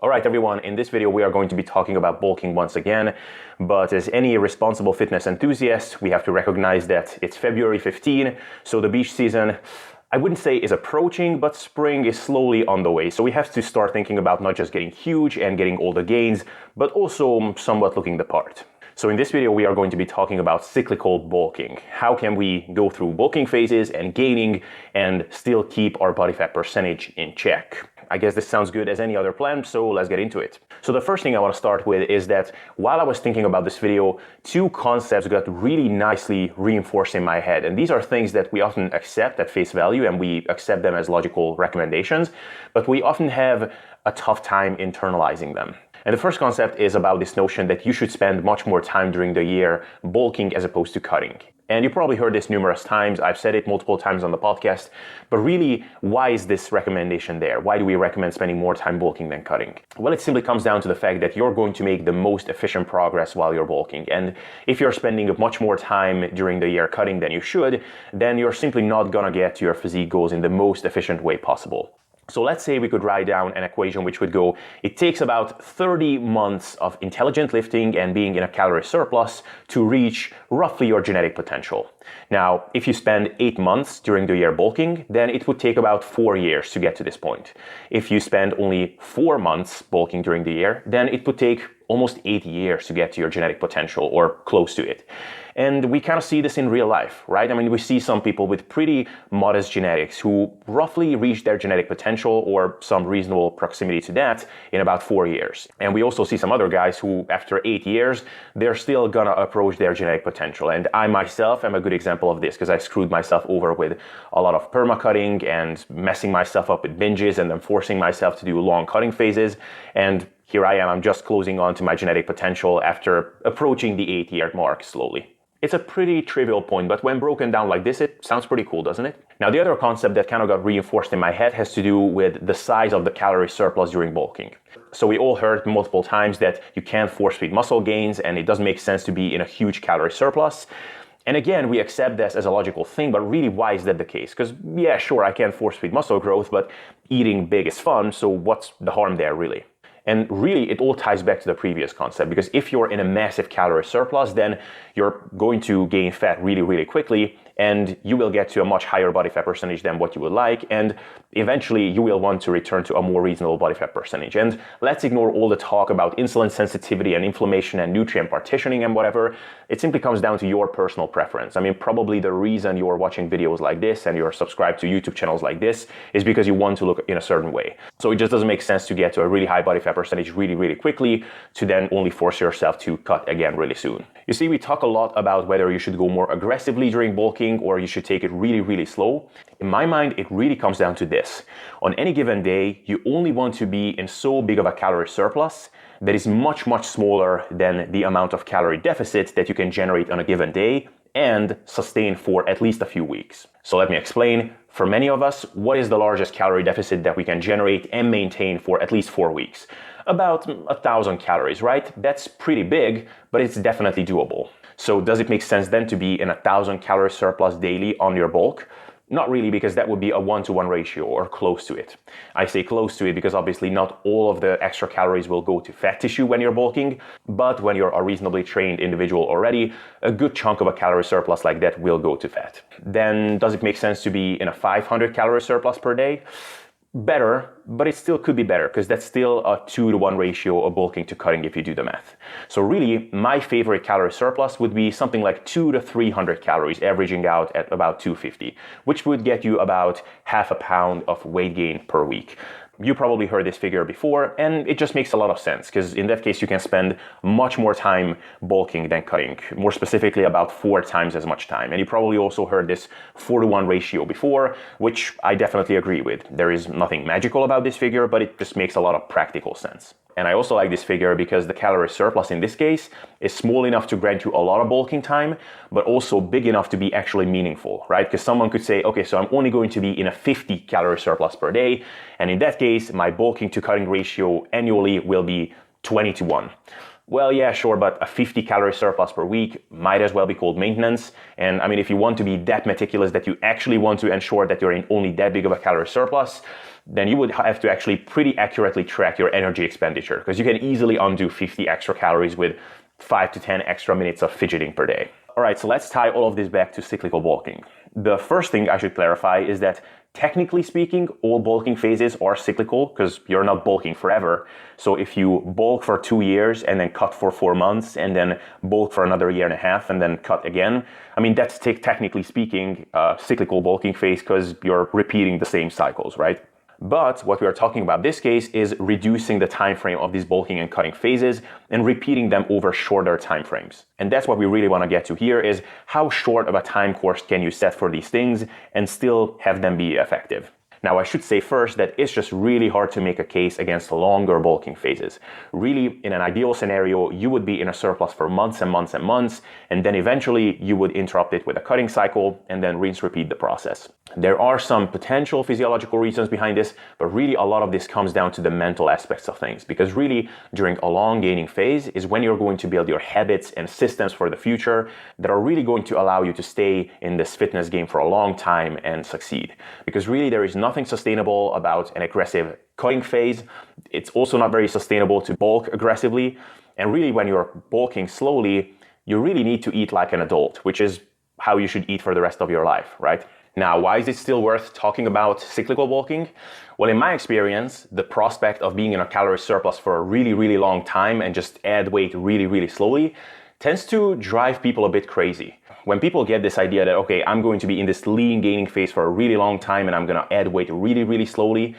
All right, everyone, in this video we are going to be talking about bulking once again, but as any responsible fitness enthusiast, we have to recognize that it's February 15, so the beach season, I wouldn't say is approaching, but spring is slowly on the way. So we have to start thinking about not just getting huge and getting all the gains, but also somewhat looking the part. So in this video, we are going to be talking about cyclical bulking. How can we go through bulking phases and gaining and still keep our body fat percentage in check? I guess this sounds good as any other plan, so let's get into it. So the first thing I want to start with is that while I was thinking about this video, two concepts got really nicely reinforced in my head. And these are things that we often accept at face value and we accept them as logical recommendations, but we often have a tough time internalizing them. And the first concept is about this notion that you should spend much more time during the year bulking as opposed to cutting. And you probably heard this numerous times. I've said it multiple times on the podcast, but really, why is this recommendation there? Why do we recommend spending more time bulking than cutting? Well, it simply comes down to the fact that you're going to make the most efficient progress while you're bulking. And if you're spending much more time during the year cutting than you should, then you're simply not gonna get to your physique goals in the most efficient way possible. So let's say we could write down an equation which would go, it takes about 30 months of intelligent lifting and being in a calorie surplus to reach roughly your genetic potential. Now, if you spend 8 months during the year bulking, then it would take about 4 years to get to this point. If you spend only 4 months bulking during the year, then it would take almost 8 years to get to your genetic potential or close to it. And we kind of see this in real life, right? I mean, we see some people with pretty modest genetics who roughly reach their genetic potential or some reasonable proximity to that in about 4 years. And we also see some other guys who, after 8 years, they're still gonna approach their genetic potential. And I myself am a good example of this because I screwed myself over with a lot of perma-cutting and messing myself up with binges and then forcing myself to do long cutting phases. And here I am, I'm just closing on to my genetic potential after approaching the 8-year mark slowly. It's a pretty trivial point, but when broken down like this, it sounds pretty cool, doesn't it? Now, the other concept that kind of got reinforced in my head has to do with the size of the calorie surplus during bulking. So we all heard multiple times that you can't force feed muscle gains and it doesn't make sense to be in a huge calorie surplus. And again, we accept this as a logical thing, but really, why is that the case? Because yeah, sure, I can force feed muscle growth, but eating big is fun, so what's the harm there really? And really, it all ties back to the previous concept, because if you're in a massive calorie surplus, then you're going to gain fat really, really quickly, and you will get to a much higher body fat percentage than what you would like, and eventually you will want to return to a more reasonable body fat percentage. And let's ignore all the talk about insulin sensitivity and inflammation and nutrient partitioning and whatever. It simply comes down to your personal preference. I mean, probably the reason you're watching videos like this and you're subscribed to YouTube channels like this is because you want to look in a certain way. So it just doesn't make sense to get to a really high body fat percentage really, really quickly to then only force yourself to cut again really soon. You see, we talk a lot about whether you should go more aggressively during bulking or you should take it really, really slow. In my mind, it really comes down to this. On any given day, you only want to be in so big of a calorie surplus that is much, much smaller than the amount of calorie deficit that you can generate on a given day and sustain for at least a few weeks. So let me explain. For many of us, what is the largest calorie deficit that we can generate and maintain for at least 4 weeks? About 1,000 calories, right? That's pretty big, but it's definitely doable. So does it make sense then to be in a 1,000 calorie surplus daily on your bulk? Not really, because that would be a 1-to-1 ratio or close to it. I say close to it because obviously not all of the extra calories will go to fat tissue when you're bulking, but when you're a reasonably trained individual already, a good chunk of a calorie surplus like that will go to fat. Then does it make sense to be in a 500 calorie surplus per day? Better, but it still could be better because that's still a 2-to-1 ratio of bulking to cutting if you do the math. So really, my favorite calorie surplus would be something like 200 to 300 calories, averaging out at about 250, which would get you about half a pound of weight gain per week. You probably heard this figure before, and it just makes a lot of sense because in that case you can spend much more time bulking than cutting, more specifically about 4 times as much time. And you probably also heard this 4-to-1 ratio before, which I definitely agree with. There is nothing magical about this figure, but it just makes a lot of practical sense. And I also like this figure because the calorie surplus in this case is small enough to grant you a lot of bulking time, but also big enough to be actually meaningful, right? Because someone could say, okay, so I'm only going to be in a 50 calorie surplus per day. And in that case, my bulking to cutting ratio annually will be 20-to-1. Well, yeah, sure, but a 50 calorie surplus per week might as well be called maintenance. And I mean, if you want to be that meticulous that you actually want to ensure that you're in only that big of a calorie surplus, then you would have to actually pretty accurately track your energy expenditure, because you can easily undo 50 extra calories with 5 to 10 extra minutes of fidgeting per day. All right, so let's tie all of this back to cyclical bulking. The first thing I should clarify is that technically speaking, all bulking phases are cyclical because you're not bulking forever. So if you bulk for 2 years and then cut for 4 months and then bulk for another year and a half and then cut again, I mean, that's technically speaking a cyclical bulking phase because you're repeating the same cycles, right? But what we are talking about this case is reducing the time frame of these bulking and cutting phases and repeating them over shorter time frames. And that's what we really want to get to here, is how short of a time course can you set for these things and still have them be effective. Now, I should say first that it's just really hard to make a case against longer bulking phases. Really, in an ideal scenario, you would be in a surplus for months and months and months, and then eventually you would interrupt it with a cutting cycle and then rinse repeat the process. There are some potential physiological reasons behind this, but really a lot of this comes down to the mental aspects of things, because really during a long gaining phase is when you're going to build your habits and systems for the future that are really going to allow you to stay in this fitness game for a long time and succeed. Because really there is nothing sustainable about an aggressive cutting phase. It's also not very sustainable to bulk aggressively. And really when you're bulking slowly, you really need to eat like an adult, which is how you should eat for the rest of your life, right? Now, why is it still worth talking about cyclical bulking? Well, in my experience, the prospect of being in a calorie surplus for a really, really long time and just add weight really, really slowly tends to drive people a bit crazy. When people get this idea that, okay, I'm going to be in this lean gaining phase for a really long time and I'm going to add weight really, really slowly,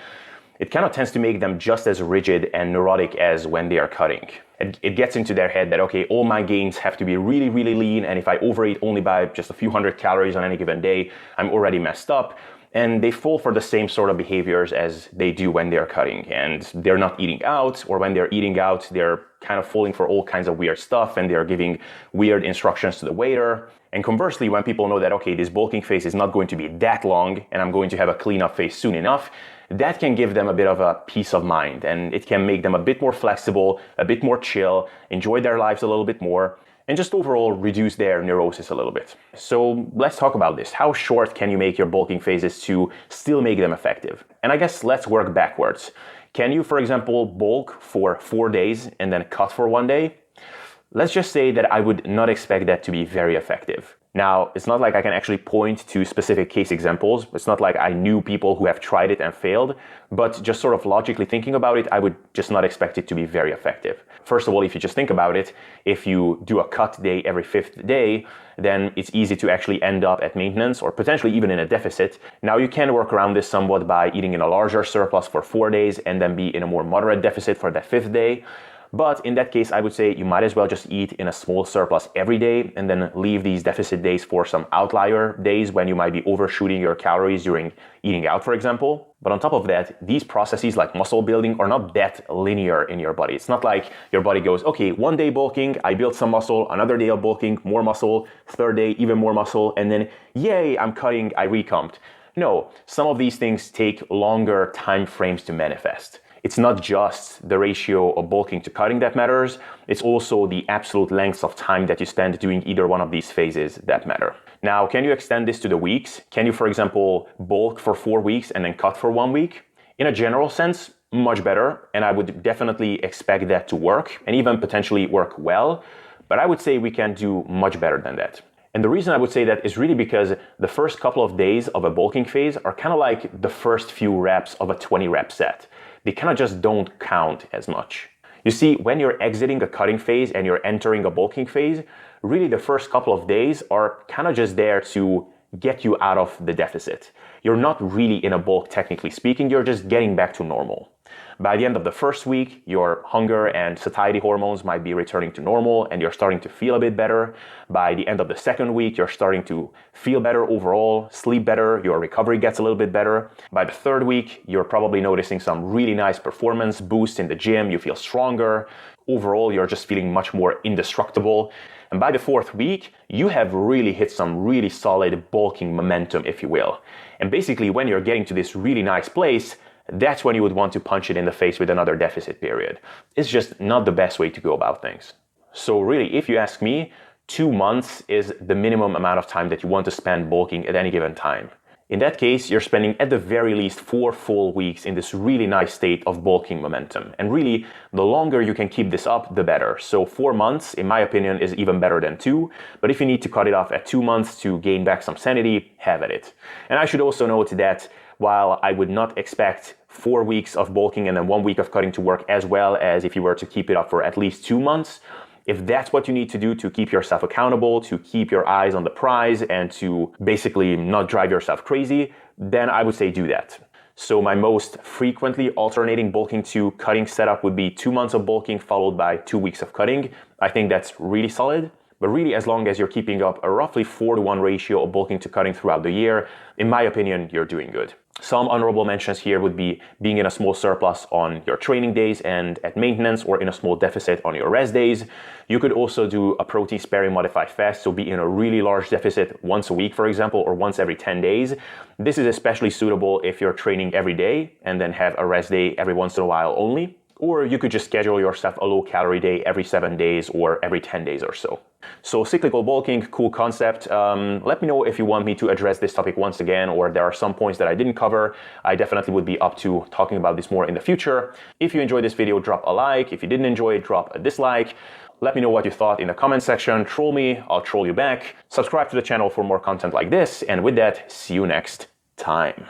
it kind of tends to make them just as rigid and neurotic as when they are cutting. It gets into their head that, okay, all my gains have to be really, really lean, and if I overeat only by just a few hundred calories on any given day, I'm already messed up. And they fall for the same sort of behaviors as they do when they're cutting, and they're not eating out, or when they're eating out, they're kind of falling for all kinds of weird stuff and they're giving weird instructions to the waiter. And conversely, when people know that, okay, this bulking phase is not going to be that long and I'm going to have a cleanup phase soon enough, that can give them a bit of a peace of mind, and it can make them a bit more flexible, a bit more chill, enjoy their lives a little bit more, and just overall reduce their neurosis a little bit. So let's talk about this. How short can you make your bulking phases to still make them effective? And I guess let's work backwards. Can you, for example, bulk for 4 days and then cut for 1 day? Let's just say that I would not expect that to be very effective. Now, it's not like I can actually point to specific case examples. It's not like I knew people who have tried it and failed, but just sort of logically thinking about it, I would just not expect it to be very effective. First of all, if you just think about it, if you do a cut day every 5th day, then it's easy to actually end up at maintenance or potentially even in a deficit. Now, you can work around this somewhat by eating in a larger surplus for 4 days and then be in a more moderate deficit for that 5th day. But in that case, I would say you might as well just eat in a small surplus every day and then leave these deficit days for some outlier days when you might be overshooting your calories during eating out, for example. But on top of that, these processes like muscle building are not that linear in your body. It's not like your body goes, okay, 1 day bulking, I built some muscle, another day of bulking, more muscle, 3rd day, even more muscle, and then yay, I'm cutting, I recomped. No, some of these things take longer time frames to manifest. It's not just the ratio of bulking to cutting that matters, it's also the absolute length of time that you spend doing either one of these phases that matter. Now, can you extend this to the weeks? Can you, for example, bulk for 4 weeks and then cut for 1 week? In a general sense, much better, and I would definitely expect that to work and even potentially work well, but I would say we can do much better than that. And the reason I would say that is really because the first couple of days of a bulking phase are kind of like the first few reps of a 20 rep set. They kind of just don't count as much. You see, when you're exiting a cutting phase and you're entering a bulking phase, really the first couple of days are kind of just there to get you out of the deficit. You're not really in a bulk, technically speaking, you're just getting back to normal. By the end of the first week, your hunger and satiety hormones might be returning to normal and you're starting to feel a bit better. By the end of the second week, you're starting to feel better overall, sleep better, your recovery gets a little bit better. By the 3rd week, you're probably noticing some really nice performance boost in the gym, you feel stronger. Overall, you're just feeling much more indestructible. And by the 4th week, you have really hit some really solid bulking momentum, if you will. And basically, when you're getting to this really nice place, that's when you would want to punch it in the face with another deficit period. It's just not the best way to go about things. So really, if you ask me, 2 months is the minimum amount of time that you want to spend bulking at any given time. In that case, you're spending at the very least 4 full weeks in this really nice state of bulking momentum. And really, the longer you can keep this up, the better. So 4 months, in my opinion, is even better than 2. But if you need to cut it off at 2 months to gain back some sanity, have at it. And I should also note that while I would not expect 4 weeks of bulking and then 1 week of cutting to work as well as if you were to keep it up for at least 2 months, if that's what you need to do to keep yourself accountable, to keep your eyes on the prize, and to basically not drive yourself crazy, then I would say do that. So my most frequently alternating bulking to cutting setup would be 2 months of bulking followed by 2 weeks of cutting. I think that's really solid. But really, as long as you're keeping up a roughly 4-to-1 ratio of bulking to cutting throughout the year, in my opinion, you're doing good. Some honorable mentions here would be being in a small surplus on your training days and at maintenance, or in a small deficit on your rest days. You could also do a protein sparing modified fast, so be in a really large deficit once a week, for example, or once every 10 days. This is especially suitable if you're training every day and then have a rest day every once in a while only. Or you could just schedule yourself a low calorie day every 7 days or every 10 days or so. So cyclical bulking, cool concept. Let me know if you want me to address this topic once again, or there are some points that I didn't cover. I definitely would be up to talking about this more in the future. If you enjoyed this video, drop a like. If you didn't enjoy it, drop a dislike. Let me know what you thought in the comment section. Troll me, I'll troll you back. Subscribe to the channel for more content like this. And with that, see you next time.